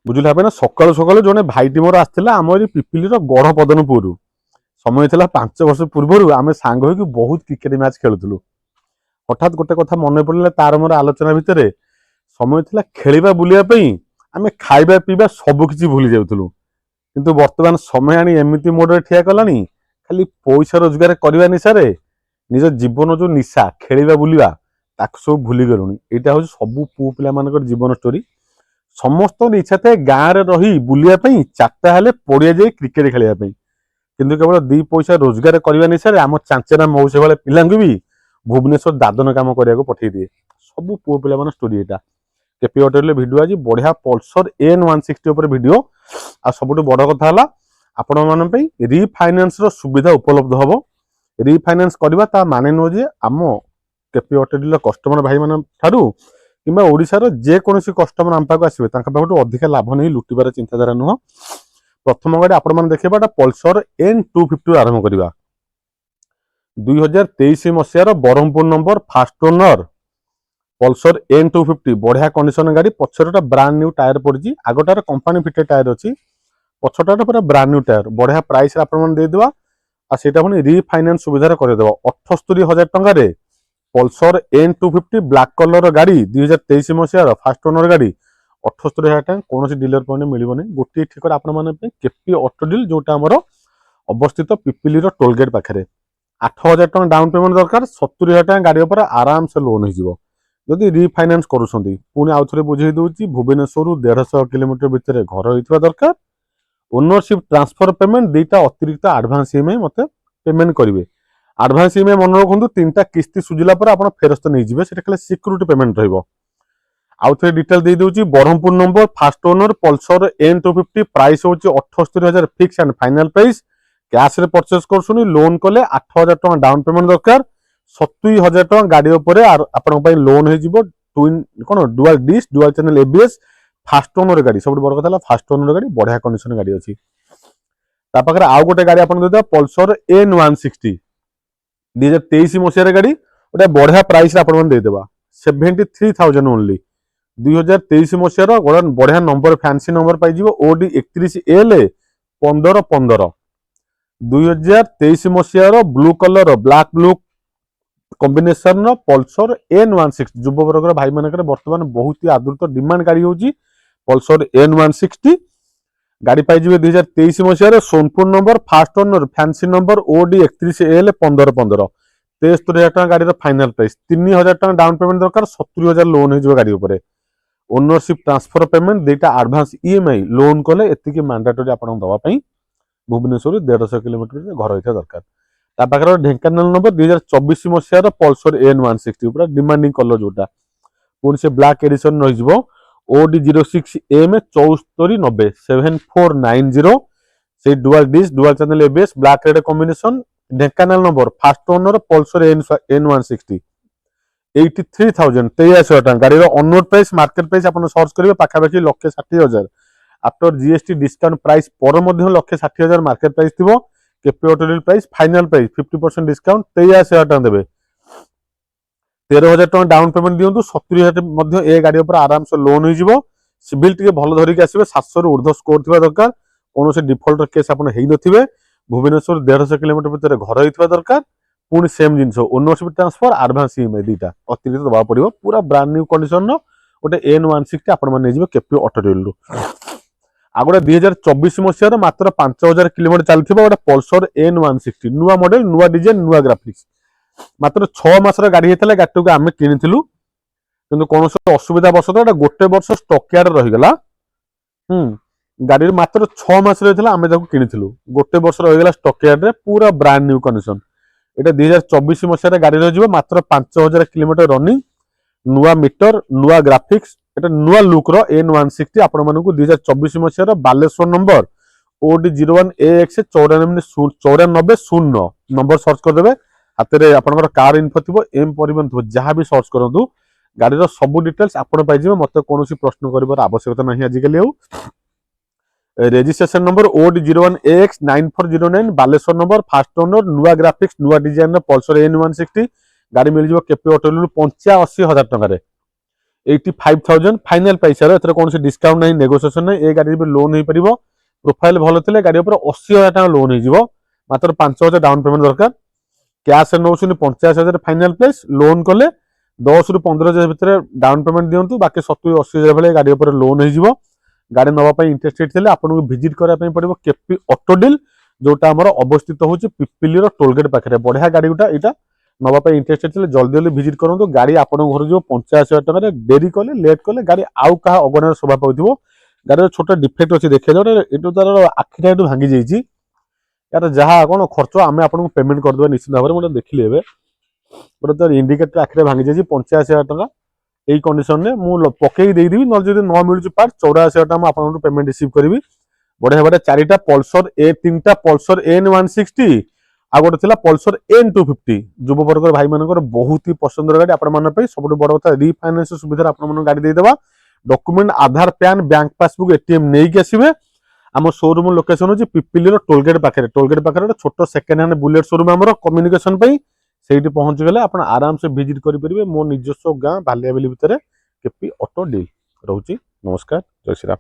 ବୁଝିଲେ ଭାବେ ନା ସକାଳୁ ସକାଳୁ ଜଣେ ଭାଇଟି ମୋର ଆସିଥିଲା ଆମ ଏଇ ପିପିଲିର ଗଢ ପଦନପୁରରୁ। ସମୟ ଥିଲା 5 ବର୍ଷ ପୂର୍ବରୁ ଆମେ ସାଙ୍ଗ ହେଇକି ବହୁତ କ୍ରିକେଟ ମ୍ୟାଚ ଖେଳୁଥିଲୁ। ହଠାତ୍ ଗୋଟେ କଥା ମନେ ପଡିଲା ତାର ମୋର ଆଲୋଚନା ଭିତରେ ସମୟ ଥିଲା ଖେଳିବା ବୁଲିବା ପାଇଁ ଆମେ ଖାଇବା ପିଇବା ସବୁ କିଛି ଭୁଲି ଯାଉଥିଲୁ। କିନ୍ତୁ ବର୍ତ୍ତମାନ ସମୟ ଆଣି ଏମିତି ମୋଡରେ ଠିଆ କଲାଣି ଖାଲି ପଇସା ରୋଜଗାର କରିବା ନିଶାରେ ନିଜ ଜୀବନ ଯୋଉ ନିଶା ଖେଳିବା ବୁଲିବା ତାକୁ ସବୁ ଭୁଲି ଗଲୁଣି। ଏଇଟା ହଉଛି ସବୁ ପୁଅ ପିଲାମାନଙ୍କର ଜୀବନ ଷ୍ଟୋରି। ସମସ୍ତଙ୍କର ଇଚ୍ଛା ଥାଏ ଗାଁରେ ରହି ବୁଲିବା ପାଇଁ, ଚାରିଟା ହେଲେ ପଡିଆ ଯାଇ କ୍ରିକେଟ ଖେଳିବା ପାଇଁ। କିନ୍ତୁ କେବଳ 2 ପଇସା ରୋଜଗାର କରିବା ନିଶାରେ ଆମ ଚାଞ୍ଚେନା ମଉସା ଭଳିଆ ପିଲାଙ୍କୁ ବି ଭୁବନେଶ୍ୱର ଦାଦନ କାମ କରିବାକୁ ପଠେଇ ଦିଏ। ସବୁ ପୁଅ ପିଲାମାନଙ୍କ ଷ୍ଟୋରି ଏଇଟା। କେପି ହୋଟେଲରେ ଭିଡ଼ିଓ ଆଜି ବଢିଆ ପଲସର N160 ଉପରେ ଭିଡ଼ିଓ। ଆଉ ସବୁଠୁ ବଡ କଥା ହେଲା ଆପଣମାନଙ୍କ ପାଇଁ ରିଫାଇନାନ୍ସର ସୁବିଧା ଉପଲବ୍ଧ ହବ। ରିଫାଇନାନ୍ସ କରିବା ତା ମାନେ ନୁହେଁ ଯେ ଆମ କେପି ହୋଟେଲର କଷ୍ଟମର ଭାଇମାନଙ୍କ ଠାରୁ କିମ୍ବା ଓଡ଼ିଶାର ଯେକୌଣସି କଷ୍ଟମର ଆମ ପାଖକୁ ଆସିବେ ତାଙ୍କ ପାଖଠୁ ଅଧିକା ଲାଭ ନେଇ ଲୁଟିବାର ଚିନ୍ତାଧାରା ନୁହଁ। ପ୍ରଥମ ଗାଡ଼ି ଆପଣମାନେ ଦେଖିବା ଏଟା ପଲସର N250 ଆରମ୍ଭ କରିବା। 2023 ମସିହାର Brahmapur number first owner Pulsar N250 ବଢିଆ କଣ୍ଡିସନ ଗାଡ଼ି। ପଛରେ ବ୍ରାଣ୍ଡ ନ୍ୟୁ ଟାୟାର ପଡିଛି, ଆଗଟାରେ କମ୍ପାନୀ ଫିଟେड ଟାୟାର ଅଛି, ପଛଟାରେ ପୁରା ବ୍ରାଣ୍ଡ ନ୍ୟୁ ଟାୟାର। ବଢିଆ ପ୍ରାଇସରେ ଆପଣମାନେ ଦେଇଦେବା ଆଉ ସେଇଟା ପୁଣି ରିଫାଇନାନ୍ସ ସୁବିଧାରେ କରିଦେବା। 78,000 ଟଙ୍କାରେ ପଲସର N250 ବ୍ଲାକ୍ କଲର ଗାଡ଼ି 2023 ମସିହାର ଫାଷ୍ଟ ଓନର ଗାଡ଼ି 78,000 ଟଙ୍କା କୌଣସି ଡିଲର ପଏଣ୍ଟ ମିଳିବନି। ଗୋଟିଏ ଠିକରେ ଆପଣମାନଙ୍କ ପାଇଁ କେପି ଅଟୋ ଡିଲ୍ ଯୋଉଟା ଆମର ଅବସ୍ଥିତ ପିପିଲିର ଟୋଲଗେଟ୍ ପାଖରେ। 8,000 ଟଙ୍କା ଡାଉନ ପେମେଣ୍ଟ ଦରକାର, 70,000 ଟଙ୍କା ଗାଡ଼ି ଉପରେ ଆରାମସେ ଲୋନ୍ ହେଇଯିବ ଯଦି ରିଫାଇନାନ୍ସ କରୁଛନ୍ତି। ପୁଣି ଆଉଥରେ ବୁଝେଇ ଦଉଛି, ଭୁବନେଶ୍ୱରରୁ 150 କିଲୋମିଟର ଭିତରେ ଘର ହେଇଥିବା ଦରକାର। ଓନରସିପ୍ ଟ୍ରାନ୍ସଫର ପେମେଣ୍ଟ ଦୁଇଟା ଅତିରିକ୍ତ ଆଡଭାନ୍ସ ଇଏମଆଇ ମତେ ପେମେଣ୍ଟ କରିବେ। ଆଡଭାନ୍ସ ଇଏମଆଇ ମନେ ରଖନ୍ତୁ 3ଟା କିସ୍ତି ସୁଝିଲା ପରେ ଆପଣ ଫେରସ୍ତ ନେଇଯିବେ, ସେଟା ଖାଲି ସିକ୍ୟୁରିଟି ପେମେଣ୍ଟ ରହିବ। ଆଉଥରେ ଡିଟେଲ ଦେଇଦେଉଛି, Brahmapur number first owner Pulsar N250 price ହଉଛି 78,000 ଫିକ୍ସ ଆଣ୍ଡ ଫାଇନାଲ ପ୍ରାଇସ୍। କ୍ୟାଶରେ ପରଚେଜ କରୁଛନ୍ତି, ଲୋନ୍ କଲେ 8,000 ଟଙ୍କା ଡାଉନ ପେମେଣ୍ଟ ଦରକାର। 70,000 ଟଙ୍କା ଗାଡ଼ି ଉପରେ ଆପଣଙ୍କ ପାଇଁ ଲୋନ୍ ହେଇଯିବ। Dual disc dual channel ABS first owner ଗାଡ଼ି। ସବୁଠୁ ବଡ଼ କଥା ହେଲା ଫାଷ୍ଟ ଓନର ଗାଡ଼ି, ବଢିଆ କଣ୍ଡିସନ ଗାଡ଼ି ଅଛି। ତା ପାଖରେ ଆଉ ଗୋଟେ ଗାଡ଼ି ଆପଣ ଦେଇଦେବା ପଲସର N160 2023 ମସିହାର ଗାଡ଼ି, ଗୋଟେ ବଢିଆ ପ୍ରାଇସରେ ଆପଣମାନେ ଦେଇଦେବା 73,000 ଓନ୍ଲି। 2023 ମସିହାର ବଢିଆ ନମ୍ବର ଫ୍ୟାନ୍ସି ନମ୍ବର ପାଇଯିବ OD 31L 1515। 2023 ମସିହାର ବ୍ଲୁ କଲର ବ୍ଲାକ୍ ବ୍ଲୁ କମ୍ବିନେସନର ପଲସର N160 ଯୁବବର୍ଗର ଭାଇମାନଙ୍କର ବର୍ତ୍ତମାନ ବହୁତ ଆଦୃତ ଡିମାଣ୍ଡ ଗାଡ଼ି ହେଉଛି ପଲସର N160 ଗାଡ଼ି ପାଇଯିବେ। 2023 ମସିହାର Sonepur number first owner fancy number OD 31L 1515। 73,000 ଟଙ୍କା ଗାଡ଼ିର ଫାଇନାଲ ପ୍ରାଇସ୍। 3,000 ଟଙ୍କା ଡାଉନ ପେମେଣ୍ଟ ଦରକାର, 70,000 ଲୋନ୍ ହେଇଯିବ ଗାଡ଼ି ଉପରେ। ଓନରସିପ୍ ଟ୍ରାନ୍ସଫର ପେମେଣ୍ଟ ଦୁଇଟା ଆଡଭାନ୍ସ EMI ଲୋନ୍ କଲେ ଏତିକି ମାଣ୍ଡାଟୋରି ଆପଣଙ୍କୁ ଦେବା ପାଇଁ ଭୁବନେଶ୍ୱରରୁ 150 କିଲୋମିଟର ଘର ହେଇଥିବା ଦରକାର। ତା ପାଖରେ ଢେଙ୍କାନାଳ ନମ୍ବର 2024 ମସିହାର ପଲସର N160 ପୁରା ଡିମାଣ୍ଡିଂ କଲର ଯୋଉଟା, ପୁଣି ସେ ବ୍ଲାକ୍ ଏଡିସନ ରହିଯିବ OD 06M 7490 7490। ସେଇ dual disc dual channel ABS black red combination. Dhenkanal number first owner Pulsar N160 83,000 83,000 ଟଙ୍କା ଗାଡ଼ିର ଅନରୋଡ ପ୍ରାଇସ୍। ମାର୍କେଟ ପ୍ରାଇସ୍ ଆପଣ ସର୍ଚ୍ଚ କରିବେ ପାଖାପାଖି 1,60,000। ଆଫ୍ଟର GST ଡିସକାଉଣ୍ଟ ପ୍ରାଇସ୍ ପରେ ମଧ୍ୟ 1,60,000 ମାର୍କେଟ ପ୍ରାଇସ୍ ଥିବ। KP auto price final price 50% discount 83,000 ଟଙ୍କା ଦେବେ। 13,000 ଟଙ୍କା ଡାଉନ ପେମେଣ୍ଟ ଦିଅନ୍ତୁ, 70,000 ମଧ୍ୟ ଏ ଗାଡ଼ି ଉପରେ ଆରାମସେ ଲୋନ୍ ହେଇଯିବ। ସିଭିଲ୍ ଟିକେ ଭଲ ଧରିକି ଆସିବେ, 700ରୁ ଉର୍ଦ୍ଧ୍ୱ ସ୍କୋର ଥିବା ଦରକାର, କୌଣସି ଡିଫଲ୍ଟର କେସ୍ ଆପଣ ହେଇନଥିବେ, ଭୁବନେଶ୍ୱର 150 କିଲୋମିଟର ଭିତରେ ଘର ହେଇଥିବା ଦରକାର। ପୁଣି ସେମ୍ ଜିନିଷ ଓନରସିପ୍ ଟ୍ରାନ୍ସଫର ଆଡଭାନ୍ସ EMI ଦୁଇଟା ଅତିରିକ୍ତ ଦେବାକୁ ପଡ଼ିବ। ପୁରା ବ୍ରାଣ୍ଡ ନ୍ୟୁ କଣ୍ଡିସନର ଗୋଟେ N160 ଆପଣମାନେ ନେଇଯିବେ କେପି ଅଟୋ ଡିଲରୁ। ଆଉ ଗୋଟେ 2024 ମସିହାର ମାତ୍ର 5,000 କିଲୋମିଟର ଚାଲିଥିବା ଗୋଟେ ପଲସର N160 ନୂଆ ମଡେଲ, ନୂଆ ଡିଜାଇନ, ନୂଆ ଗ୍ରାଫିକ୍ସ। ମାତ୍ର 6 ମାସର ଗାଡ଼ି ହେଇଥିଲା, ଗାଡ଼ିଟାକୁ ଆମେ କିଣିଥିଲୁ କିନ୍ତୁ କୌଣସି ଅସୁବିଧା ବଶତଃ ଏଟା ଗୋଟେ ବର୍ଷ ଷ୍ଟକୟାର୍ଡ ରହିଗଲା। ଗାଡ଼ିରେ ମାତ୍ର 6 ମାସ ରହିଥିଲା, ଆମେ ତାକୁ କିଣିଥିଲୁ, ଗୋଟେ ବର୍ଷ ରହିଗଲା ଷ୍ଟକୟାର୍ଡରେ, ପୁରା ବ୍ରାଣ୍ଡ ନ୍ୟୁ କଣ୍ଡିସନ। এটা 2024 ମସିହାରେ ଗାଡ଼ି ରହିଯିବ, ମାତ୍ର 5,000 କିଲୋମିଟର ରନିଂ, ନୂଆ ମିଟର, ନୂଆ ଗ୍ରାଫିକ୍ସ, এটা ନୂଆ ଲୁକ୍ର N160 ଆପଣମାନଙ୍କୁ 2024 ମସିହାର Baleswar number OD 01AX 9409 number search କରିଦେବେ। ହାତରେ ଆପଣଙ୍କର କାର ଇନଫୋ ଥିବ, ଏମ୍ ପରିବହନ ଥିବ, ଯାହା ବି ସର୍ଚ୍ଚ କରନ୍ତୁ ଗାଡ଼ିର ସବୁ ଡିଟେଲ୍ସ ଆପଣ ପାଇଯିବେ। ମୋତେ କୌଣସି ପ୍ରଶ୍ନ କରିବାର ଆବଶ୍ୟକତା ନାହିଁ ଆଜିକାଲି ଆଉ। Registration number OD 01AX 9409 Baleswar number first owner, ନୂଆ ଗ୍ରାଫିକ୍ସ, ନୂଆ ଡିଜାଇନର ପଲସର N160 ଗାଡ଼ି ମିଳିଯିବ କେପି ଅଟୋ ଡିଲରୁ 85,000 ଟଙ୍କାରେ। 85,000 फाइनाल पैसा एथर कौन से डिस्काउंट नहीं नेगोशिएशन नहीं ए गाड़ी लोन हो पार प्रोफाइल भल थे गाड़ी 80,000 लोन हो मात्र 5,000 डाउन पेमेंट दरकार कैश नौ 85,000 फाइनाल प्राइस लोन कले 10 ରୁ 15,000 भितर डाउन पेमेंट दिंतु बाकी 70-80,000 भाई गाड़ी लोन हो गाड़ी नवाप इंटरेस्टेड थे आपको भिजिट कराया पड़ो केपी ऑटो डील जोटा आम अवस्थित हूँ पिपिली टोलगेट पाखे बढ़िया गाड़ी गोटा यहाँ नवाप इंटरेस्टेड थे जल्दी जल्दी भिजिट करूँ गाड़ी आप घर जो 85,000 टकर डेरी कले लेट कले गाड़ी आउ क्या अगण शोभा पाऊ गाड़ी छोटा डिफेक्ट अच्छे देखिए जो तार आखिटा ये भांगी जाइए यार जहाँ कौन खर्च आम आपको पेमेंट करदे निश्चित भाव में गोटे देखिए गोटे तार इंडिकेटर आखिरे भांगी जाइए 85,000 टका यही कंडीशन में मुझे पकई देदेवी ना जो न मिलूँ पार्ट 84,000 आपको पेमेंट रिसीव करी बढ़िया बढ़िया 4टा पल्सर ए 3टा पल्सर N160 आ गोटे थी पल्सर N250 युव वर्ग भाई मान बहुत ही पसंद गाड़ी आप सब बड़ कथा रिफाइनान्स सुविधा आप गाड़ी देदेवा डॉक्यूमेंट आधार पैन बैंक पासबुक एटीएम नहीं आसवे आम शोरूम लोकेशन हूँ पिपिली टोलगेट पाखे गोटे छोट सेकेंड हैंड बुलेट शोरूम आम कम्युनिकेशन से पहुंची गले आप आराम से विजिट करेंगे मो निजस्व गाँ भालियाबिली भितर केपी ऑटो डील रोची नमस्कार जय श्री राम।